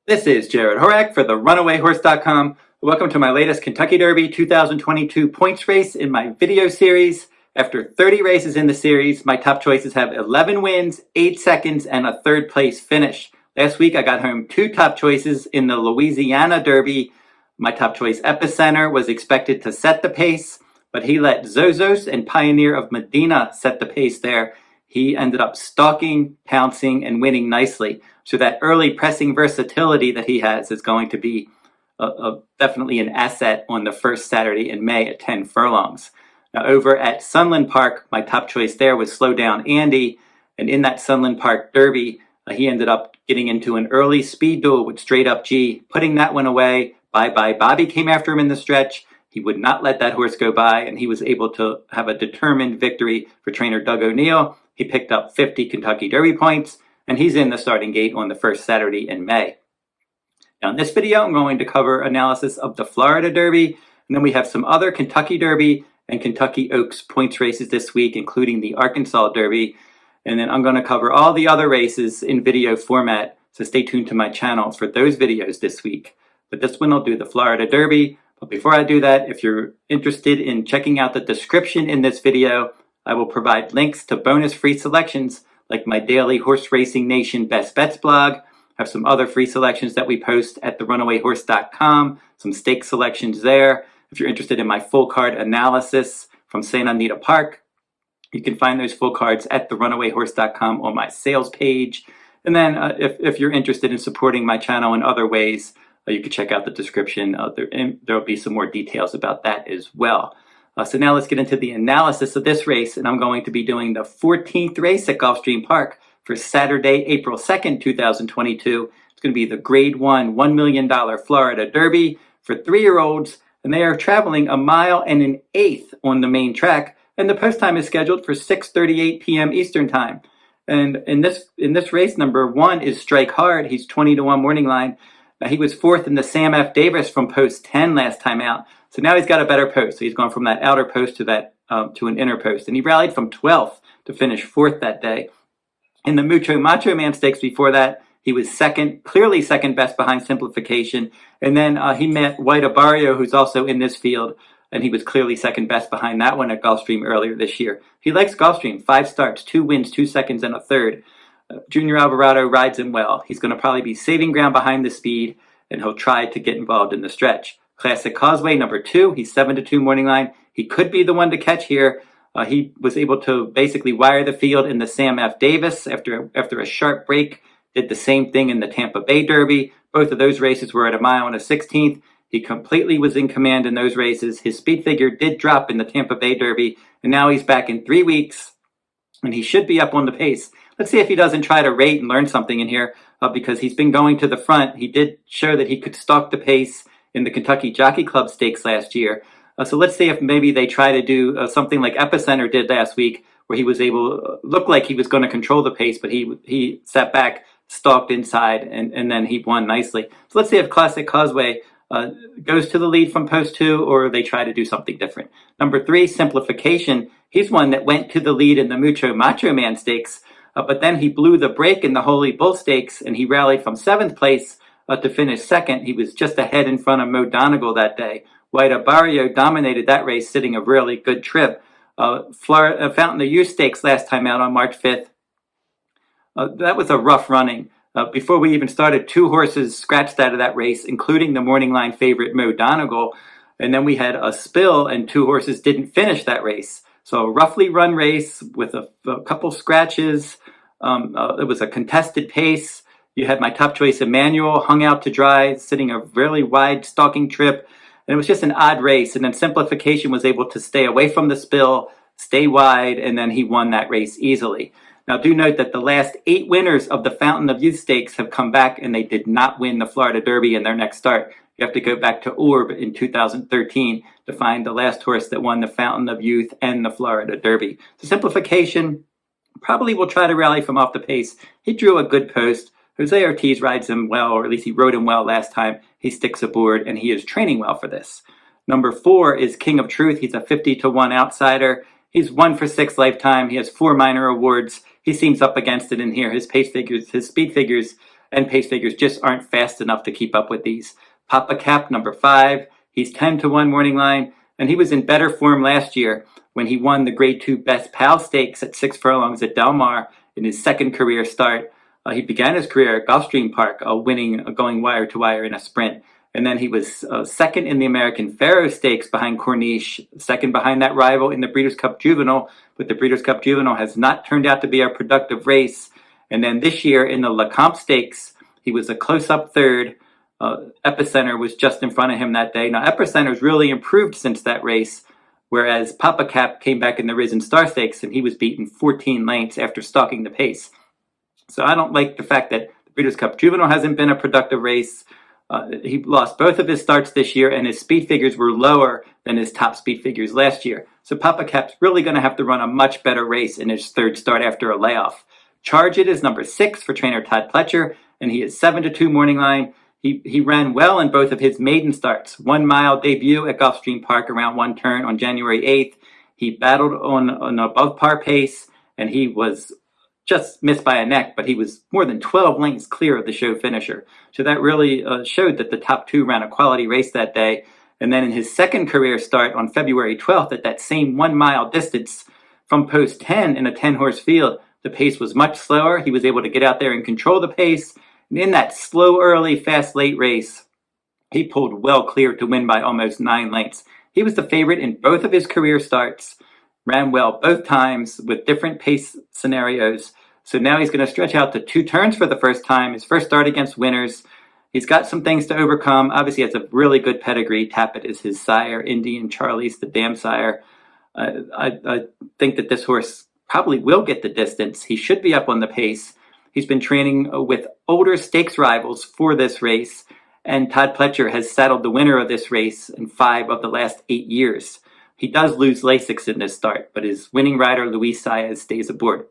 This is Jarrod Horak for the RunawayHorse.com. Welcome to my latest Kentucky Derby 2022 points race in my video series. After 30 races in the series, my top choices have 11 wins, 8 seconds, and a third place finish. Last week I got home 2 top choices in the Louisiana Derby. My top choice Epicenter was expected to set the pace, but he let Zozos and Pioneer of Medina set the pace there. He ended up stalking, pouncing, and winning nicely. So that early pressing versatility that he has is going to be definitely an asset on the first Saturday in May at 10 furlongs. Now over at Sunland Park, my top choice there was Slow Down Andy. And in that Sunland Park Derby, he ended up getting into an early speed duel with Straight Up G, putting that one away. Bye Bye Bobby came after him in the stretch. He would not let that horse go by, and he was able to have a determined victory for trainer Doug O'Neill. He picked up 50 Kentucky Derby points, and he's in the starting gate on the first Saturday in May. Now in this video, I'm going to cover analysis of the Florida Derby, and then we have some other Kentucky Derby and Kentucky Oaks points races this week, including the Arkansas Derby. And then I'm going to cover all the other races in video format, so stay tuned to my channel for those videos this week. But this one will do the Florida Derby. But before I do that, if you're interested in checking out the description in this video, I will provide links to bonus free selections like my daily Horse Racing Nation Best Bets blog. I have some other free selections that we post at the runawayhorse.com, some stake selections there. If you're interested in my full card analysis from Santa Anita Park, you can find those full cards at the runawayhorse.com on my sales page. And then if you're interested in supporting my channel in other ways, you can check out the description. There will be some more details about that as well. So now let's get into the analysis of this race, and I'm going to be doing the 14th race at Gulfstream Park for Saturday, April 2nd, 2022. It's going to be the Grade 1 $1 million Florida Derby for 3-year-olds, and they are traveling 1 1/8 miles on the main track, and the post time is scheduled for 6:38 p.m. Eastern Time. And in this race, number 1 is Strike Hard. He's 20-1 morning line. He was 4th in the Sam F. Davis from post 10 last time out. So now he's got a better post. So he's gone from that outer post to an inner post. And he rallied from 12th to finish 4th that day. In the Mucho Macho Man Stakes before that, he was second, clearly second best behind Simplification. And then he met White Abarrio, who's also in this field. And he was clearly second best behind that one at Gulfstream earlier this year. He likes Gulfstream. 5 starts, 2 wins, 2 seconds, and a third. Junior Alvarado rides him well. He's going to probably be saving ground behind the speed, and he'll try to get involved in the stretch. Classic Causeway, number 2. He's 7-2 morning line. He could be the one to catch here. He was able to basically wire the field in the Sam F. Davis after a sharp break. Did the same thing in the Tampa Bay Derby. Both of those races were at 1 1/16 miles. He completely was in command in those races. His speed figure did drop in the Tampa Bay Derby, and now he's back in 3 weeks, and he should be up on the pace. Let's see if he doesn't try to rate and learn something in here, because he's been going to the front. He did show that he could stalk the pace in the Kentucky Jockey Club Stakes last year. So let's see if maybe they try to do something like Epicenter did last week, where he was able, looked like he was going to control the pace, but he sat back, stalked inside, and then he won nicely. So let's see if Classic Causeway goes to the lead from post 2, or they try to do something different. Number 3, Simplification. He's one that went to the lead in the Mucho Macho Man Stakes, but then he blew the break in the Holy Bull Stakes, and he rallied from 7th place to finish 2nd. He was just ahead in front of Mo Donegal that day. White Abarrio dominated that race, sitting a really good trip. Florida Fountain of Youth Stakes last time out on March 5th. That was a rough running. Before we even started, 2 horses scratched out of that race, including the morning line favorite Mo Donegal. And then we had a spill, and 2 horses didn't finish that race. So a roughly run race with a couple scratches. It was a contested pace. You had my top choice, Emmanuel, hung out to dry, sitting a really wide stalking trip. And it was just an odd race. And then Simplification was able to stay away from the spill, stay wide, and then he won that race easily. Now do note that the last 8 winners of the Fountain of Youth Stakes have come back, and they did not win the Florida Derby in their next start. You have to go back to Orb in 2013 to find the last horse that won the Fountain of Youth and the Florida Derby. So Simplification probably will try to rally from off the pace. He drew a good post. Jose Ortiz rides him well, or at least he rode him well last time. He sticks aboard, and he is training well for this. Number 4 is King of Truth. He's a 50-1 outsider. He's 1 for 6 lifetime. He has 4 minor awards. He seems up against it in here. His pace figures, his speed figures, and pace figures just aren't fast enough to keep up with these. Pappacap, number 5, he's 10-1 morning line, and he was in better form last year when he won the Grade 2 Best Pal Stakes at 6 furlongs at Del Mar in his second career start. He began his career at Gulfstream Park, going wire to wire in a sprint. And then he was second in the American Pharoah Stakes behind Corniche, second behind that rival in the Breeders' Cup Juvenile, but the Breeders' Cup Juvenile has not turned out to be a productive race. And then this year in the Lecomte Stakes, he was a close-up third. Epicenter was just in front of him that day. Now, Epicenter's really improved since that race, whereas Pappacap came back in the Risen Star Stakes, and he was beaten 14 lengths after stalking the pace. So I don't like the fact that the Breeders' Cup Juvenile hasn't been a productive race. He lost both of his starts this year, and his speed figures were lower than his top speed figures last year. So Pappacap's really going to have to run a much better race in his third start after a layoff. Charge It is number 6 for trainer Todd Pletcher, and he is 7-2 morning line. He ran well in both of his maiden starts. 1 mile debut at Gulfstream Park around one turn on January 8th. He battled on an above par pace, and he was just missed by a neck, but he was more than 12 lengths clear of the show finisher. So that really showed that the top 2 ran a quality race that day. And then in his second career start on February 12th at that same 1 mile distance from post 10 in a 10-horse field, the pace was much slower. He was able to get out there and control the pace. And in that slow early, fast late race, he pulled well clear to win by almost 9 lengths. He was the favorite in both of his career starts, ran well both times with different pace scenarios. So now he's going to stretch out to 2 turns for the first time, his first start against winners. He's got some things to overcome. Obviously, he has a really good pedigree. Tappet is his sire. Indian Charlie's the dam sire. I think that this horse probably will get the distance. He should be up on the pace. He's been training with older stakes rivals for this race, and Todd Pletcher has saddled the winner of this race in 5 of the last 8 years. He does lose Lasix in this start, but his winning rider, Luis Saez, stays aboard.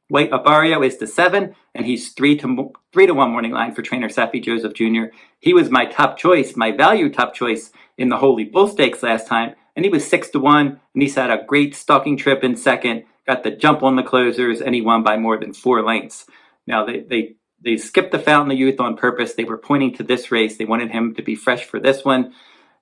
White Abarrio is the 7, and he's 3-1 morning line for trainer Safi Joseph Jr. He was my top choice, my value top choice in the Holy Bull Stakes last time, and he was 6-1, and he's had a great stalking trip in second, got the jump on the closers, and he won by more than 4 lengths. Now, they skipped the Fountain of Youth on purpose. They were pointing to this race. They wanted him to be fresh for this one,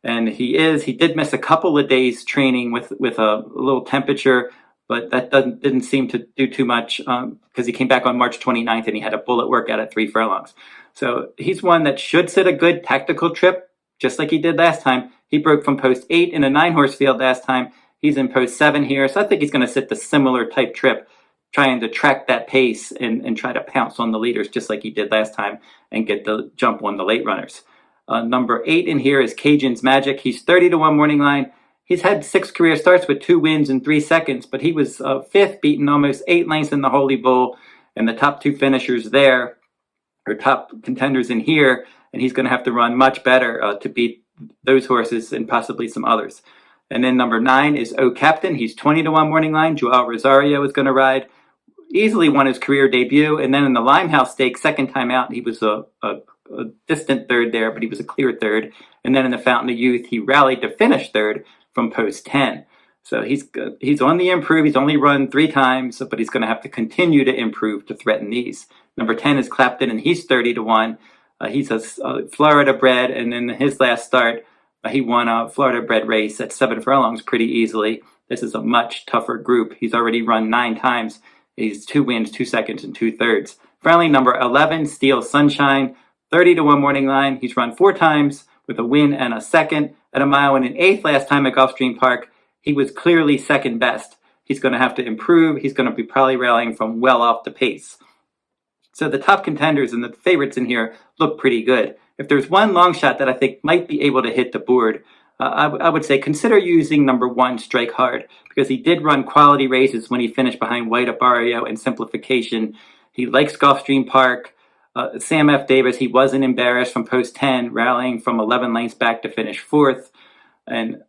and he is. He did miss a couple of days training with a little temperature, but that didn't seem to do too much because he came back on March 29th and he had a bullet workout at 3 furlongs. So he's one that should sit a good tactical trip, just like he did last time. He broke from post 8 in a 9-horse field last time. He's in post 7 here, so I think he's going to sit the similar type trip, trying to track that pace and try to pounce on the leaders just like he did last time and get the jump on the late runners. Number 8 in here is Cajun's Magic. He's 30-1 morning line. He's had 6 career starts with 2 wins in 3 seconds, but he was 5th, beaten almost 8 lengths in the Holy Bull, and the top 2 finishers there are top contenders in here, and he's going to have to run much better to beat those horses and possibly some others. And then number 9 is O Captain. He's 20-1 morning line. Joao Rosario is going to ride. Easily won his career debut, and then in the Limehouse Stakes, second time out, he was a distant third there, but he was a clear third. And then in the Fountain of Youth, he rallied to finish third from post 10. So he's on the improve. He's only run 3 times, but he's going to have to continue to improve to threaten these. Number 10 is Clapton, and he's 30-1. He's a Florida bred, and in his last start, he won a Florida bred race at 7 furlongs pretty easily. This is a much tougher group. He's already run 9 times. He's 2 wins, 2 seconds, and 2 thirds. Finally, number 11, Steel Sunshine, 30-1 morning line. He's run 4 times with a win and a second. At 1 mile and an eighth last time at Gulfstream Park, he was clearly second best. He's going to have to improve. He's going to be probably rallying from well off the pace. So the top contenders and the favorites in here look pretty good. If there's one long shot that I think might be able to hit the board, I would say consider using number 1, Strike Hard, because he did run quality races when he finished behind White Abarrio and Simplification. He likes Gulfstream Park. Sam F. Davis, he wasn't embarrassed from post 10, rallying from 11 lengths back to finish 4th. And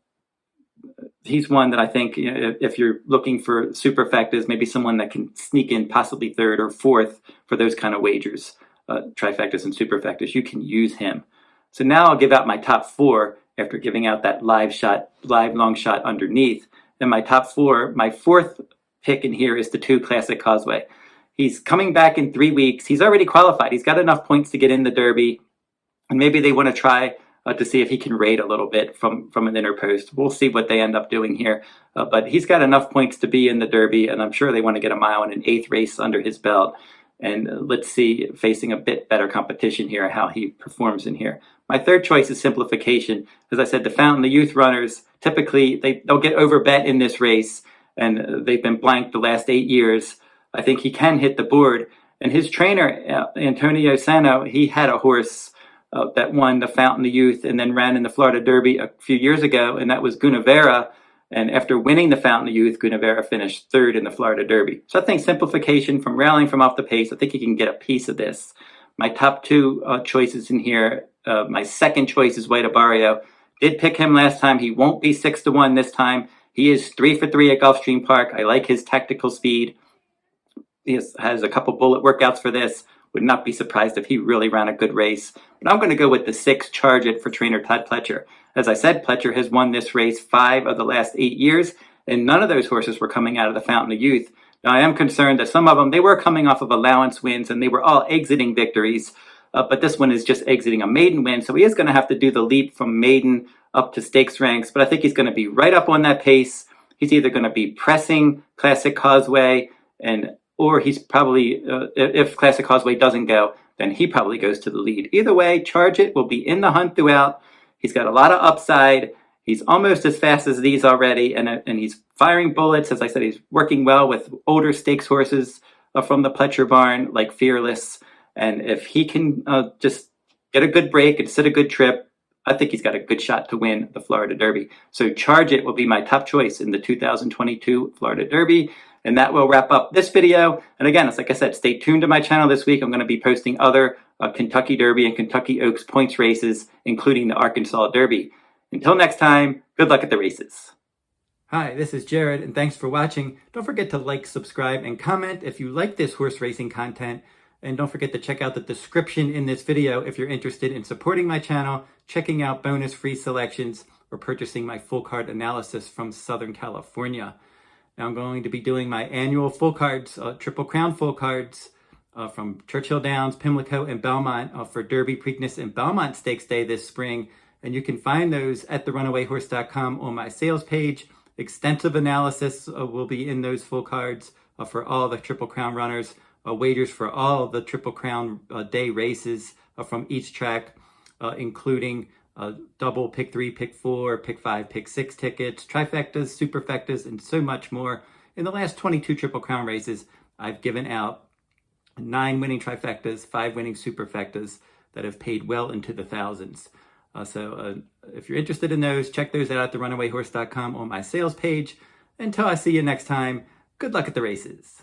he's one that I think, if you're looking for superfectas, maybe someone that can sneak in possibly 3rd or 4th for those kind of wagers, trifectas and superfectas, you can use him. So now I'll give out my top 4 after giving out that live long shot underneath. Then my top 4, my 4th pick in here is the 2 Classic Causeway. He's coming back in 3 weeks. He's already qualified. He's got enough points to get in the Derby. And maybe they want to try to see if he can rate a little bit from an inner post. We'll see what they end up doing here. But he's got enough points to be in the Derby, and I'm sure they want to get a mile in an 8th race under his belt. And let's see, facing a bit better competition here, how he performs in here. My third choice is Simplification. As I said, the Fountain, the youth runners, typically they'll get overbet in this race, and they've been blanked the last 8 years. I think he can hit the board. And his trainer, Antonio Sano, he had a horse that won the Fountain, the youth, and then ran in the Florida Derby a few years ago, and that was Gunavera. And after winning the Fountain, the youth, Gunavera finished 3rd in the Florida Derby. So I think Simplification, from rallying from off the pace, I think he can get a piece of this. My top 2 choices in here, my second choice is White Abarrio. Did pick him last time. He won't be 6-1 this time. He is 3 for 3 at Gulfstream Park. I like his tactical speed. He has a couple bullet workouts for this. Would not be surprised if he really ran a good race. But I'm going to go with the 6, Charge It, for trainer Todd Pletcher. As I said, Pletcher has won this race 5 of the last 8 years, and none of those horses were coming out of the Fountain of Youth. Now, I am concerned that some of them, they were coming off of allowance wins, and they were all exiting victories. But this one is just exiting a maiden win, so he is going to have to do the leap from maiden up to stakes ranks. But I think he's going to be right up on that pace. He's either going to be pressing Classic Causeway, or he's probably, if Classic Causeway doesn't go, then he probably goes to the lead. Either way, Charge It will be in the hunt throughout. He's got a lot of upside. He's almost as fast as these already, and he's firing bullets. As I said, he's working well with older stakes horses from the Pletcher barn, like Fearless. And if he can just get a good break and sit a good trip, I think he's got a good shot to win the Florida Derby. So Charge It will be my top choice in the 2022 Florida Derby. And that will wrap up this video. And again, it's like I said, stay tuned to my channel this week. I'm going to be posting other Kentucky Derby and Kentucky Oaks points races, including the Arkansas Derby. Until next time, good luck at the races. Hi, this is Jared, and thanks for watching. Don't forget to like, subscribe, and comment if you like this horse racing content. And don't forget to check out the description in this video if you're interested in supporting my channel, checking out bonus free selections, or purchasing my full card analysis from Southern California. Now I'm going to be doing my annual full cards, Triple Crown full cards from Churchill Downs, Pimlico, and Belmont for Derby, Preakness, and Belmont Stakes Day this spring. And you can find those at therunawayhorse.com on my sales page. Extensive analysis will be in those full cards for all the Triple Crown runners, wagers for all the Triple Crown day races from each track, including double, pick 3, pick 4, pick 5, pick 6 tickets, trifectas, superfectas, and so much more. In the last 22 Triple Crown races, I've given out 9 winning trifectas, 5 winning superfectas that have paid well into the thousands. So if you're interested in those, check those out at therunawayhorse.com on my sales page. Until I see you next time, good luck at the races.